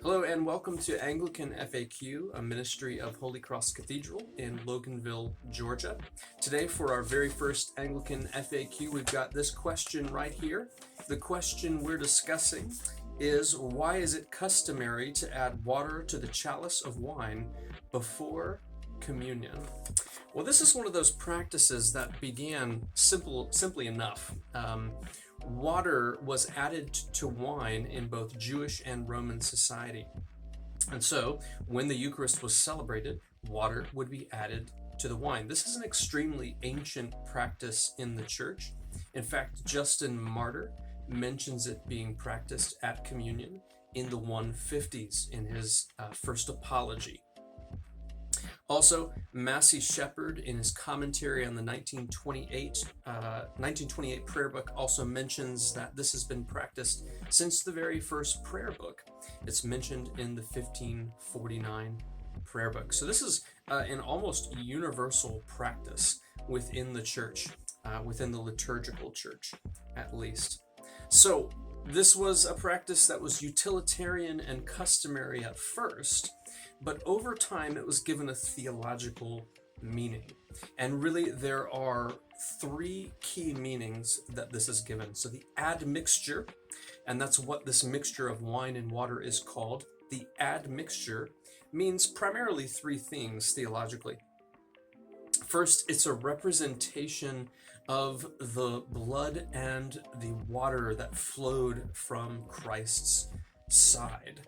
Hello and welcome to Anglican FAQ, a ministry of Holy Cross Cathedral in Loganville, Georgia. Today for our very first Anglican FAQ, we've got this question right here. The question we're discussing is, why is it customary to add water to the chalice of wine before communion? Well, this is one of those practices that began simply enough. Water was added to wine in both Jewish and Roman society. And so, when the Eucharist was celebrated, water would be added to the wine. This is an extremely ancient practice in the church. In fact, Justin Martyr mentions it being practiced at communion in the 150s in his first apology. Also, Massey Shepherd, in his commentary on the 1928 prayer book, also mentions that this has been practiced since the very first prayer book. It's mentioned in the 1549 prayer book. So this is an almost universal practice within the church, within the liturgical church, at least. So this was a practice that was utilitarian and customary at first, but over time it was given a theological meaning. And really there are three key meanings that this is given. So the admixture, and that's what this mixture of wine and water is called. The admixture means primarily three things theologically. First, it's a representation of the blood and the water that flowed from Christ's side.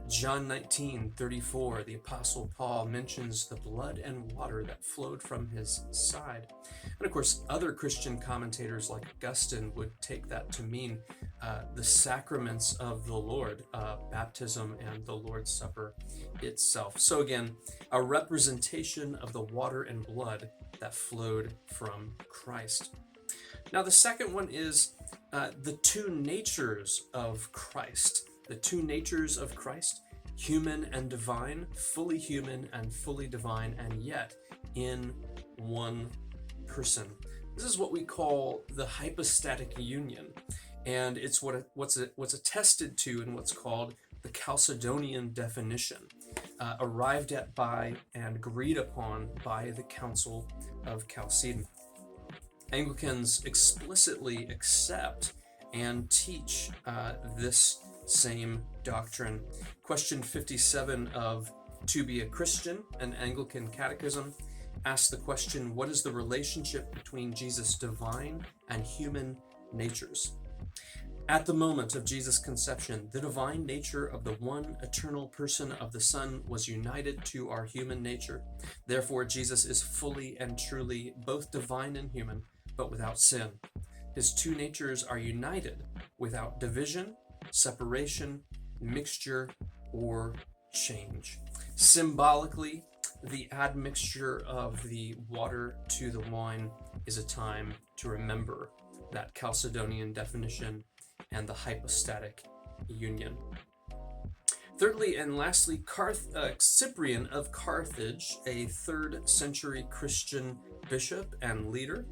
John 19:34, the Apostle Paul mentions the blood and water that flowed from his side. And of course, other Christian commentators like Augustine would take that to mean the sacraments of the Lord, baptism and the Lord's Supper itself. So again, a representation of the water and blood that flowed from Christ. Now the second one is the two natures of Christ. The two natures of Christ, human and divine, fully human and fully divine, and yet in one person. This is what we call the hypostatic union, and it's what's attested to in what's called the Chalcedonian definition, arrived at by and agreed upon by the Council of Chalcedon. Anglicans explicitly accept and teach this same doctrine. Question 57 of To Be a Christian, an Anglican Catechism, asks the question, what is the relationship between Jesus' divine and human natures? At the moment of Jesus' conception, the divine nature of the one eternal person of the Son was united to our human nature. Therefore, Jesus is fully and truly both divine and human, but without sin. His two natures are united without division, separation, mixture, or change. Symbolically, the admixture of the water to the wine is a time to remember that Chalcedonian definition and the hypostatic union. Thirdly and lastly, Cyprian of Carthage, a 3rd century Christian bishop and leader,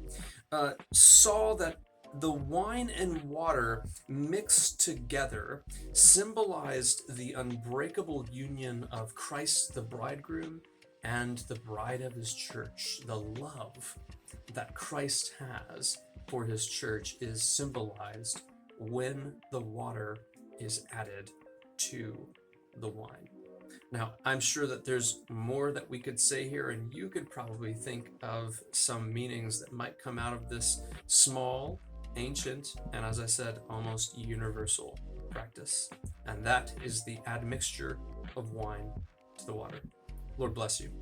saw that the wine and water mixed together symbolized the unbreakable union of Christ the bridegroom and the bride of his church. The love that Christ has for his church is symbolized when the water is added to the wine. Now, I'm sure that there's more that we could say here, and you could probably think of some meanings that might come out of this small, ancient, and as I said, almost universal practice. And that is the admixture of wine to the water. Lord bless you.